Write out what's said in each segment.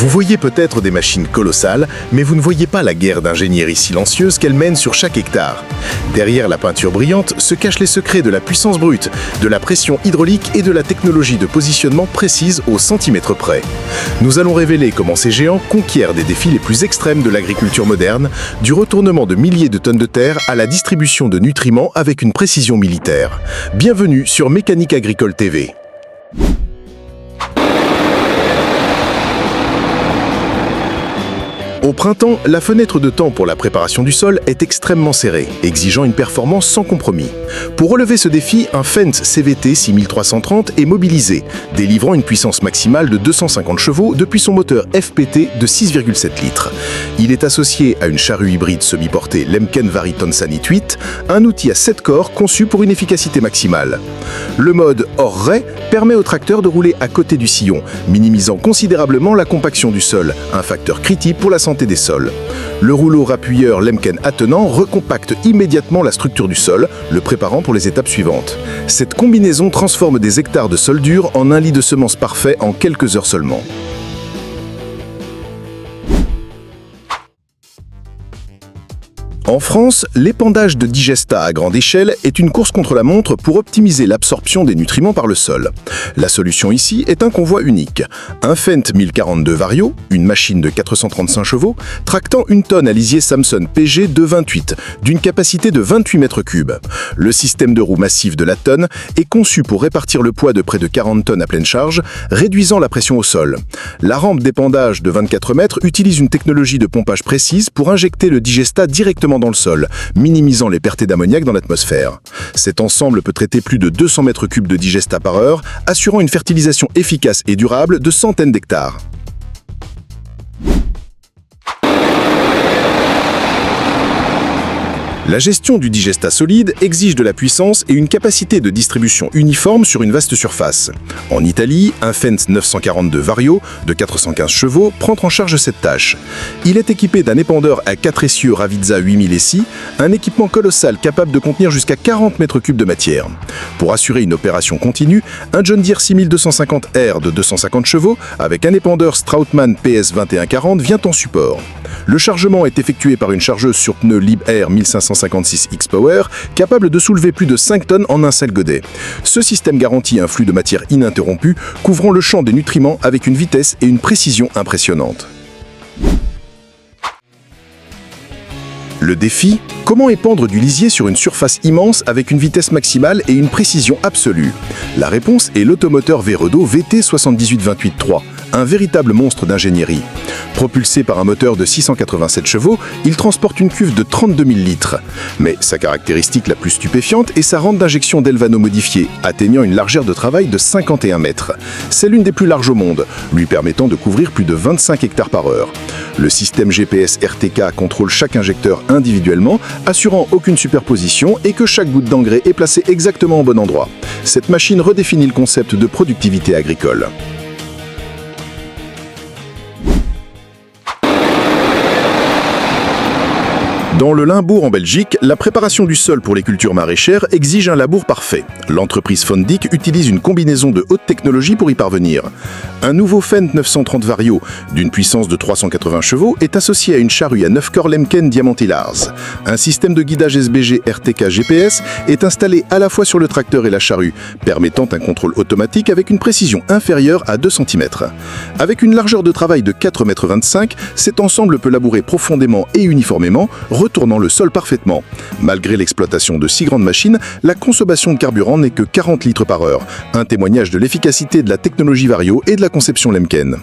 Vous voyez peut-être des machines colossales, mais vous ne voyez pas la guerre d'ingénierie silencieuse qu'elles mènent sur chaque hectare. Derrière la peinture brillante se cachent les secrets de la puissance brute, de la pression hydraulique et de la technologie de positionnement précise au centimètre près. Nous allons révéler comment ces géants conquièrent des défis les plus extrêmes de l'agriculture moderne, du retournement de milliers de tonnes de terre à la distribution de nutriments avec une précision militaire. Bienvenue sur Mécanique Agricole TV. Au printemps, la fenêtre de temps pour la préparation du sol est extrêmement serrée, exigeant une performance sans compromis. Pour relever ce défi, un Fendt CVT 6330 est mobilisé, délivrant une puissance maximale de 250 chevaux depuis son moteur FPT de 6,7 litres. Il est associé à une charrue hybride semi-portée Lemken Variton Sanit 8, un outil à 7 corps conçu pour une efficacité maximale. Le mode hors-ray permet au tracteur de rouler à côté du sillon, minimisant considérablement la compaction du sol, un facteur critique pour la santé des sols. Le rouleau rappuyeur Lemken attenant recompacte immédiatement la structure du sol, le préparant pour les étapes suivantes. Cette combinaison transforme des hectares de sol dur en un lit de semences parfait en quelques heures seulement. En France, l'épandage de digestat à grande échelle est une course contre la montre pour optimiser l'absorption des nutriments par le sol. La solution ici est un convoi unique. Un Fendt 1042 Vario, une machine de 435 chevaux, tractant une tonne à lisier Samson PG 228, d'une capacité de 28 mètres cubes. Le système de roue massif de la tonne est conçu pour répartir le poids de près de 40 tonnes à pleine charge, réduisant la pression au sol. La rampe d'épandage de 24 mètres utilise une technologie de pompage précise pour injecter le digestat directement dans le sol, minimisant les pertes d'ammoniac dans l'atmosphère. Cet ensemble peut traiter plus de 200 mètres cubes de digestat par heure, assurant une fertilisation efficace et durable de centaines d'hectares. La gestion du digestat solide exige de la puissance et une capacité de distribution uniforme sur une vaste surface. En Italie, un Fendt 942 Vario de 415 chevaux prend en charge cette tâche. Il est équipé d'un épandeur à 4 essieux Ravizza 8000 SI, un équipement colossal capable de contenir jusqu'à 40 mètres cubes de matière. Pour assurer une opération continue, un John Deere 6250R de 250 chevaux avec un épandeur Strautmann PS 2140 vient en support. Le chargement est effectué par une chargeuse sur pneus Liebherr 1556 X-Power, capable de soulever plus de 5 tonnes en un seul godet. Ce système garantit un flux de matière ininterrompu, couvrant le champ des nutriments avec une vitesse et une précision impressionnantes. Le défi ? Comment épandre du lisier sur une surface immense avec une vitesse maximale et une précision absolue ? La réponse est l'automoteur Veredo VT 7828-3, un véritable monstre d'ingénierie. Propulsé par un moteur de 687 chevaux, il transporte une cuve de 32 000 litres. Mais sa caractéristique la plus stupéfiante est sa rampe d'injection Delvano modifiée, atteignant une largeur de travail de 51 mètres. C'est l'une des plus larges au monde, lui permettant de couvrir plus de 25 hectares par heure. Le système GPS RTK contrôle chaque injecteur individuellement, assurant aucune superposition et que chaque goutte d'engrais est placée exactement au bon endroit. Cette machine redéfinit le concept de productivité agricole. Dans le Limbourg en Belgique, la préparation du sol pour les cultures maraîchères exige un labour parfait. L'entreprise Fondic utilise une combinaison de haute technologie pour y parvenir. Un nouveau Fendt 930 Vario d'une puissance de 380 chevaux est associé à une charrue à 9 corps Lemken Diamanté Lars. Un système de guidage SBG RTK GPS est installé à la fois sur le tracteur et la charrue, permettant un contrôle automatique avec une précision inférieure à 2 cm. Avec une largeur de travail de 4,25 m, cet ensemble peut labourer profondément et uniformément, retournant le sol parfaitement. Malgré l'exploitation de si grandes machines, la consommation de carburant n'est que 40 litres par heure, un témoignage de l'efficacité de la technologie Vario et de la conception Lemken.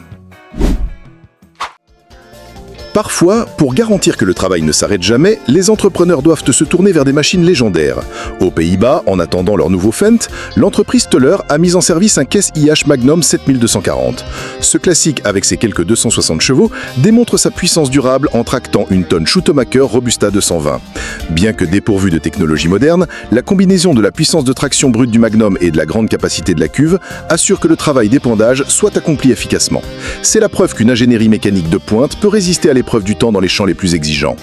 Parfois, pour garantir que le travail ne s'arrête jamais, les entrepreneurs doivent se tourner vers des machines légendaires. Aux Pays-Bas, en attendant leur nouveau Fendt, l'entreprise Stoller a mis en service un Case IH Magnum 7240. Ce classique, avec ses quelques 260 chevaux, démontre sa puissance durable en tractant une tonne Schumacher Robusta 220. Bien que dépourvue de technologie moderne, la combinaison de la puissance de traction brute du Magnum et de la grande capacité de la cuve assure que le travail d'épandage soit accompli efficacement. C'est la preuve qu'une ingénierie mécanique de pointe peut résister à l'épreuve du temps dans les champs les plus exigeants.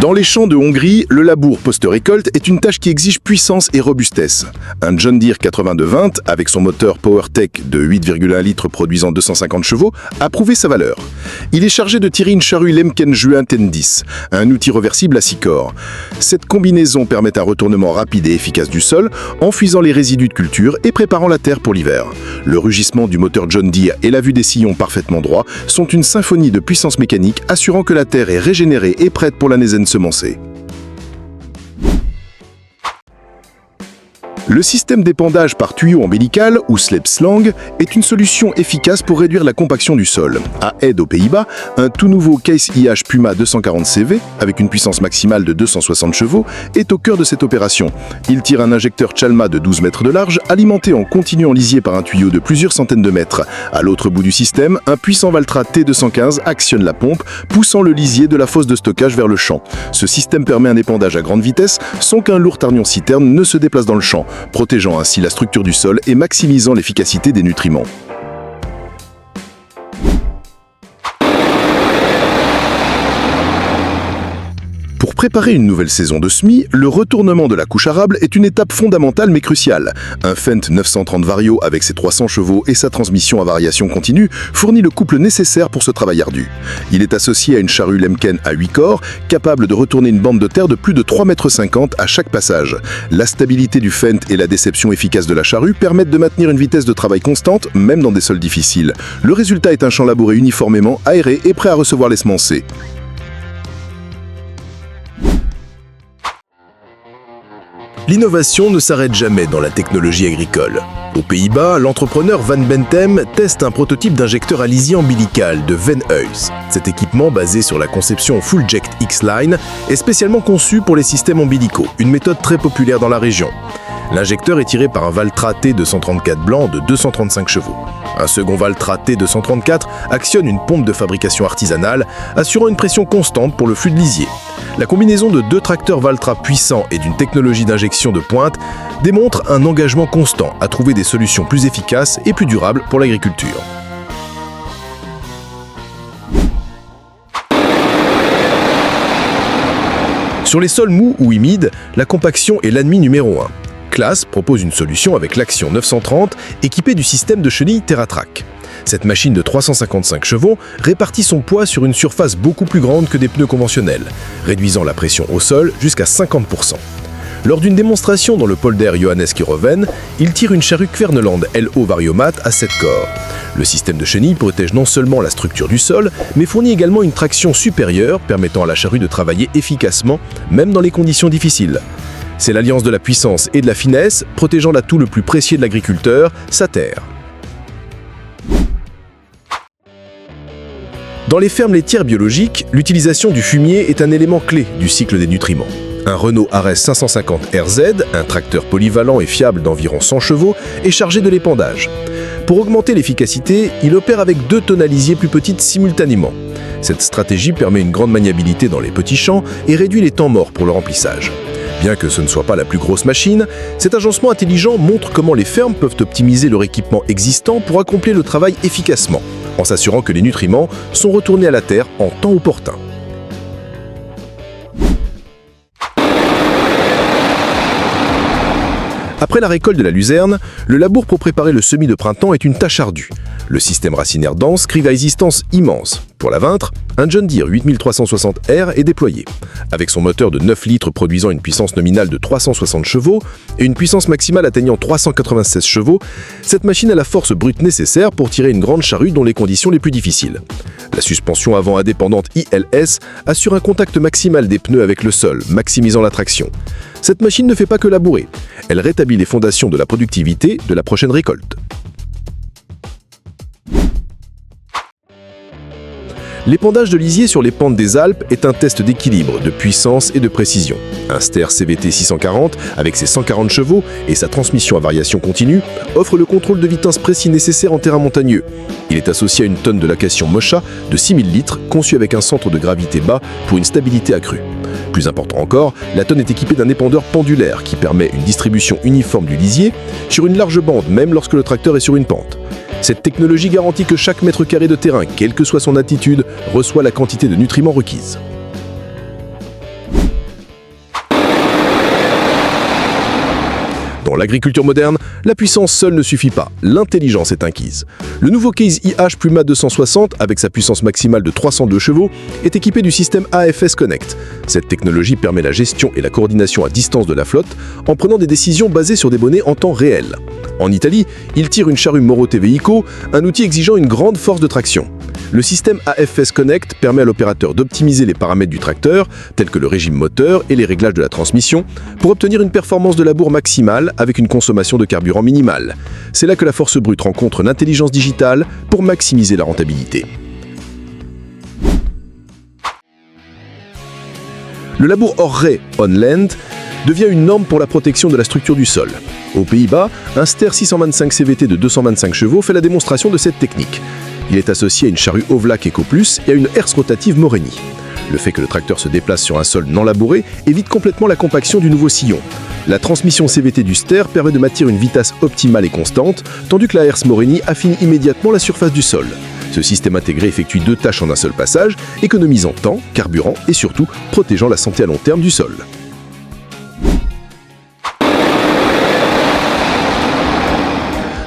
Dans les champs de Hongrie, le labour post-récolte est une tâche qui exige puissance et robustesse. Un John Deere 8220, avec son moteur PowerTech de 8,1 litres produisant 250 chevaux, a prouvé sa valeur. Il est chargé de tirer une charrue Lemken Juin 10, un outil reversible à 6 corps. Cette combinaison permet un retournement rapide et efficace du sol, enfuisant les résidus de culture et préparant la terre pour l'hiver. Le rugissement du moteur John Deere et la vue des sillons parfaitement droits sont une symphonie de puissance mécanique assurant que la terre est régénérée et prête pour l'année semencée. Le système d'épandage par tuyau ombilical, ou slepslang, est une solution efficace pour réduire la compaction du sol. À Ede aux Pays-Bas, un tout nouveau Case IH Puma 240 CV, avec une puissance maximale de 260 chevaux, est au cœur de cette opération. Il tire un injecteur Chalma de 12 mètres de large, alimenté en continu en lisier par un tuyau de plusieurs centaines de mètres. À l'autre bout du système, un puissant Valtra T215 actionne la pompe, poussant le lisier de la fosse de stockage vers le champ. Ce système permet un épandage à grande vitesse, sans qu'un lourd tarnion-citerne ne se déplace dans le champ, protégeant ainsi la structure du sol et maximisant l'efficacité des nutriments. Pour préparer une nouvelle saison de semis, le retournement de la couche arable est une étape fondamentale mais cruciale. Un Fendt 930 Vario avec ses 300 chevaux et sa transmission à variation continue fournit le couple nécessaire pour ce travail ardu. Il est associé à une charrue Lemken à 8 corps, capable de retourner une bande de terre de plus de 3,50 m à chaque passage. La stabilité du Fendt et la déception efficace de la charrue permettent de maintenir une vitesse de travail constante, même dans des sols difficiles. Le résultat est un champ labouré uniformément, aéré et prêt à recevoir les semencés. L'innovation ne s'arrête jamais dans la technologie agricole. Aux Pays-Bas, l'entrepreneur Van Bentem teste un prototype d'injecteur à lisier ombilical de Venhuis. Cet équipement, basé sur la conception Fulljet X-Line, est spécialement conçu pour les systèmes ombilicaux, une méthode très populaire dans la région. L'injecteur est tiré par un Valtra T234 blanc de 235 chevaux. Un second Valtra T234 actionne une pompe de fabrication artisanale, assurant une pression constante pour le flux de lisier. La combinaison de 2 tracteurs Valtra puissants et d'une technologie d'injection de pointe démontre un engagement constant à trouver des solutions plus efficaces et plus durables pour l'agriculture. Sur les sols mous ou humides, la compaction est l'ennemi numéro 1. Claas propose une solution avec l'Action 930 équipée du système de chenille TerraTrack. Cette machine de 355 chevaux répartit son poids sur une surface beaucoup plus grande que des pneus conventionnels, réduisant la pression au sol jusqu'à 50%. Lors d'une démonstration dans le polder Johannes Kiroven, il tire une charrue Kverneland LO Variomat à 7 corps. Le système de chenille protège non seulement la structure du sol, mais fournit également une traction supérieure permettant à la charrue de travailler efficacement, même dans les conditions difficiles. C'est l'alliance de la puissance et de la finesse, protégeant l'atout le plus précieux de l'agriculteur, sa terre. Dans les fermes laitières biologiques, l'utilisation du fumier est un élément clé du cycle des nutriments. Un Renault Ares 550 RZ, un tracteur polyvalent et fiable d'environ 100 chevaux, est chargé de l'épandage. Pour augmenter l'efficacité, il opère avec 2 tonnes à lisier plus petites simultanément. Cette stratégie permet une grande maniabilité dans les petits champs et réduit les temps morts pour le remplissage. Bien que ce ne soit pas la plus grosse machine, cet agencement intelligent montre comment les fermes peuvent optimiser leur équipement existant pour accomplir le travail efficacement, en s'assurant que les nutriments sont retournés à la terre en temps opportun. Après la récolte de la luzerne, le labour pour préparer le semis de printemps est une tâche ardue. Le système racinaire dense crie à résistance immense. Pour la vaincre, un John Deere 8360R est déployé. Avec son moteur de 9 litres produisant une puissance nominale de 360 chevaux et une puissance maximale atteignant 396 chevaux, cette machine a la force brute nécessaire pour tirer une grande charrue dans les conditions les plus difficiles. La suspension avant indépendante ILS assure un contact maximal des pneus avec le sol, maximisant la traction. Cette machine ne fait pas que labourer, elle rétablit les fondations de la productivité de la prochaine récolte. L'épandage de lisier sur les pentes des Alpes est un test d'équilibre, de puissance et de précision. Un Ster CVT 640, avec ses 140 chevaux et sa transmission à variation continue, offre le contrôle de vitesse précis nécessaire en terrain montagneux. Il est associé à une tonne de lacation Mocha de 6000 litres, conçue avec un centre de gravité bas pour une stabilité accrue. Plus important encore, la tonne est équipée d'un épandeur pendulaire qui permet une distribution uniforme du lisier sur une large bande, même lorsque le tracteur est sur une pente. Cette technologie garantit que chaque mètre carré de terrain, quelle que soit son altitude, reçoit la quantité de nutriments requise. Dans l'agriculture moderne, la puissance seule ne suffit pas, l'intelligence est inquise. Le nouveau Case IH Puma 260, avec sa puissance maximale de 302 chevaux, est équipé du système AFS Connect. Cette technologie permet la gestion et la coordination à distance de la flotte en prenant des décisions basées sur des données en temps réel. En Italie, il tire une charrue Morote Veico, un outil exigeant une grande force de traction. Le système AFS Connect permet à l'opérateur d'optimiser les paramètres du tracteur, tels que le régime moteur et les réglages de la transmission, pour obtenir une performance de labour maximale avec une consommation de carburant minimale. C'est là que la force brute rencontre l'intelligence digitale pour maximiser la rentabilité. Le labour hors ray on-land devient une norme pour la protection de la structure du sol. Aux Pays-Bas, un Ster 625 CVT de 225 chevaux fait la démonstration de cette technique. Il est associé à une charrue Ovlac EcoPlus et à une herse rotative Moreni. Le fait que le tracteur se déplace sur un sol non labouré évite complètement la compaction du nouveau sillon. La transmission CVT du Ster permet de maintenir une vitesse optimale et constante, tandis que la herse Moreni affine immédiatement la surface du sol. Ce système intégré effectue 2 tâches en un seul passage, économisant temps, carburant et surtout protégeant la santé à long terme du sol.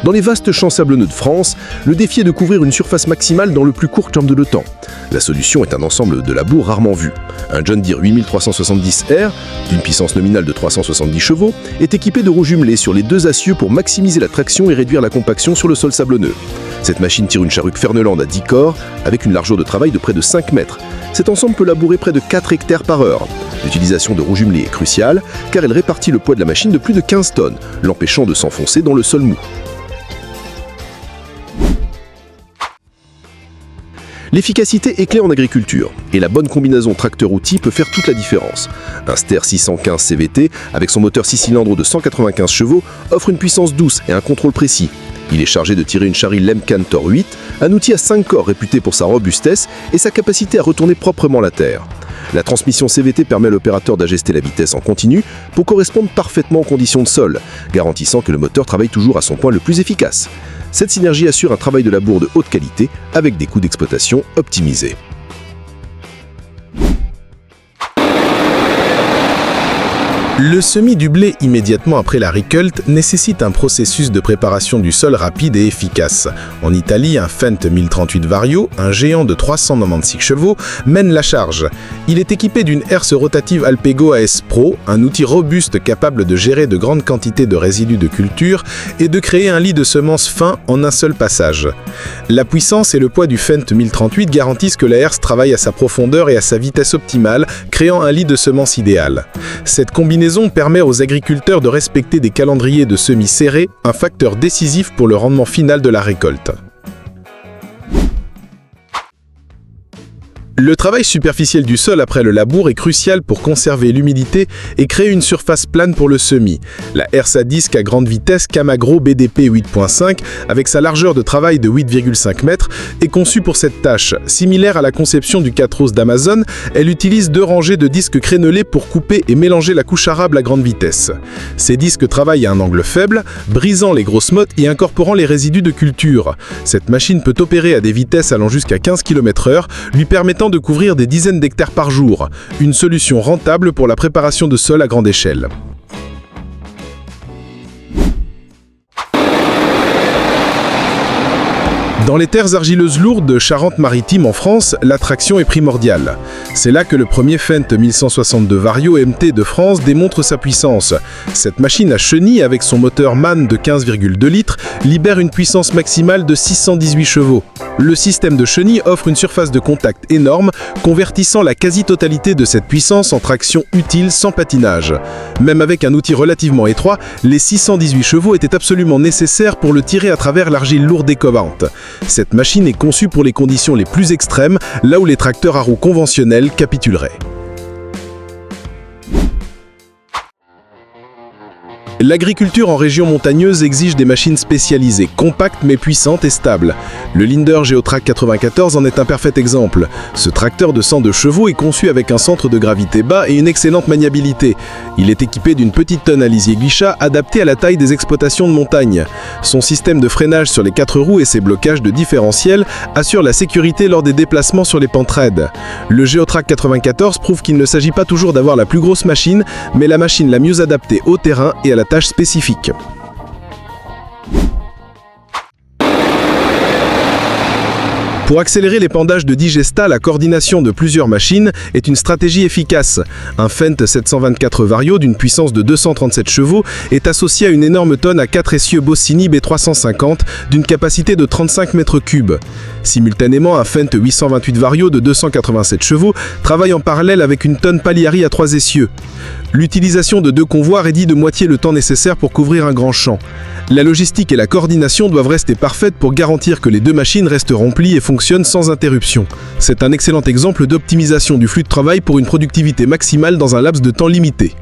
Dans les vastes champs sablonneux de France, le défi est de couvrir une surface maximale dans le plus court terme de temps. La solution est un ensemble de labours rarement vu. Un John Deere 8370R, d'une puissance nominale de 370 chevaux, est équipé de roues jumelées sur les 2 essieux pour maximiser la traction et réduire la compaction sur le sol sablonneux. Cette machine tire une charrue Fernelande à 10 corps, avec une largeur de travail de près de 5 mètres. Cet ensemble peut labourer près de 4 hectares par heure. L'utilisation de roues jumelées est cruciale, car elle répartit le poids de la machine de plus de 15 tonnes, l'empêchant de s'enfoncer dans le sol mou. L'efficacité est clé en agriculture, et la bonne combinaison tracteur-outil peut faire toute la différence. Un Ster 615 CVT, avec son moteur 6 cylindres de 195 chevaux, offre une puissance douce et un contrôle précis. Il est chargé de tirer une charrie Lemcan Tor 8, un outil à 5 corps réputé pour sa robustesse et sa capacité à retourner proprement la terre. La transmission CVT permet à l'opérateur d'ajuster la vitesse en continu pour correspondre parfaitement aux conditions de sol, garantissant que le moteur travaille toujours à son point le plus efficace. Cette synergie assure un travail de labour de haute qualité avec des coûts d'exploitation optimisés. Le semis du blé immédiatement après la récolte nécessite un processus de préparation du sol rapide et efficace. En Italie, un Fendt 1038 Vario, un géant de 396 chevaux, mène la charge. Il est équipé d'une herse rotative Alpego AS Pro, un outil robuste capable de gérer de grandes quantités de résidus de culture et de créer un lit de semences fin en un seul passage. La puissance et le poids du Fendt 1038 garantissent que la herse travaille à sa profondeur et à sa vitesse optimale, créant un lit de semences idéal. Cette combinaison permet aux agriculteurs de respecter des calendriers de semis serrés, un facteur décisif pour le rendement final de la récolte. Le travail superficiel du sol après le labour est crucial pour conserver l'humidité et créer une surface plane pour le semis. La herse à disque à grande vitesse Camagro BDP 8.5, avec sa largeur de travail de 8,5 mètres, est conçue pour cette tâche. Similaire à la conception du 4 d'Amazon, elle utilise 2 rangées de disques crénelés pour couper et mélanger la couche arable à grande vitesse. Ces disques travaillent à un angle faible, brisant les grosses mottes et incorporant les résidus de culture. Cette machine peut opérer à des vitesses allant jusqu'à 15 km/h, lui permettant de couvrir des dizaines d'hectares par jour, une solution rentable pour la préparation de sol à grande échelle. Dans les terres argileuses lourdes de Charente-Maritime en France, la traction est primordiale. C'est là que le premier Fendt 1162 Vario MT de France démontre sa puissance. Cette machine à chenille avec son moteur MAN de 15,2 litres libère une puissance maximale de 618 chevaux. Le système de chenille offre une surface de contact énorme, convertissant la quasi-totalité de cette puissance en traction utile sans patinage. Même avec un outil relativement étroit, les 618 chevaux étaient absolument nécessaires pour le tirer à travers l'argile lourde et covante. Cette machine est conçue pour les conditions les plus extrêmes, là où les tracteurs à roues conventionnels capituleraient. L'agriculture en région montagneuse exige des machines spécialisées, compactes mais puissantes et stables. Le Linder Geotrack 94 en est un parfait exemple. Ce tracteur de 102 chevaux est conçu avec un centre de gravité bas et une excellente maniabilité. Il est équipé d'une petite tonne à lisier glichat adaptée à la taille des exploitations de montagne. Son système de freinage sur les 4 roues et ses blocages de différentiel assurent la sécurité lors des déplacements sur les pentes raides. Le Geotrack 94 prouve qu'il ne s'agit pas toujours d'avoir la plus grosse machine, mais la machine la mieux adaptée au terrain et à la la tâche spécifique. Pour accélérer l'épandage de digesta, la coordination de plusieurs machines est une stratégie efficace. Un Fendt 724 Vario d'une puissance de 237 chevaux est associé à une énorme tonne à 4 essieux Bossini B350 d'une capacité de 35 mètres cubes. Simultanément, un Fendt 828 Vario de 287 chevaux travaille en parallèle avec une tonne Pagliari à 3 essieux. L'utilisation de 2 convois réduit de moitié le temps nécessaire pour couvrir un grand champ. La logistique et la coordination doivent rester parfaites pour garantir que les 2 machines restent remplies et fonctionnent sans interruption. C'est un excellent exemple d'optimisation du flux de travail pour une productivité maximale dans un laps de temps limité.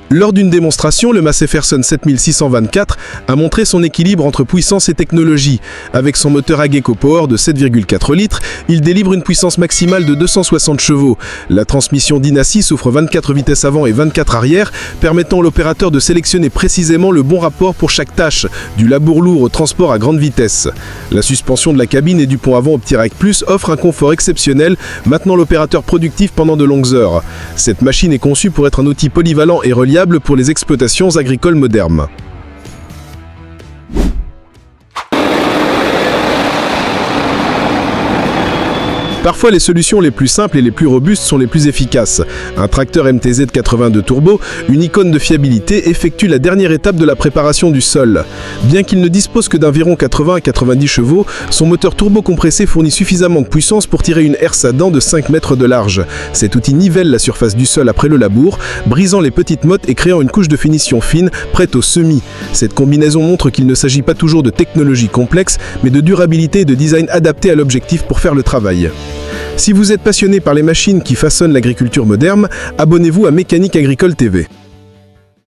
Lors d'une démonstration, le Macpherson 7624 a montré son équilibre entre puissance et technologie. Avec son moteur Ageko Power de 7,4 litres, il délivre une puissance maximale de 260 chevaux. La transmission Dynasys offre 24 vitesses avant et 24 arrière, permettant à l'opérateur de sélectionner précisément le bon rapport pour chaque tâche, du labour lourd au transport à grande vitesse. La suspension de la cabine et du pont avant OptiRide Plus offre un confort exceptionnel, maintenant l'opérateur productif pendant de longues heures. Cette machine est conçue pour être un outil polyvalent et reliable pour les exploitations agricoles modernes. Parfois, les solutions les plus simples et les plus robustes sont les plus efficaces. Un tracteur MTZ 82 Turbo, une icône de fiabilité, effectue la dernière étape de la préparation du sol. Bien qu'il ne dispose que d'environ 80 à 90 chevaux, son moteur turbo compressé fournit suffisamment de puissance pour tirer une herse à dents de 5 mètres de large. Cet outil nivelle la surface du sol après le labour, brisant les petites mottes et créant une couche de finition fine, prête au semis. Cette combinaison montre qu'il ne s'agit pas toujours de technologie complexe, mais de durabilité et de design adapté à l'objectif pour faire le travail. Si vous êtes passionné par les machines qui façonnent l'agriculture moderne, abonnez-vous à Mécanique Agricole TV.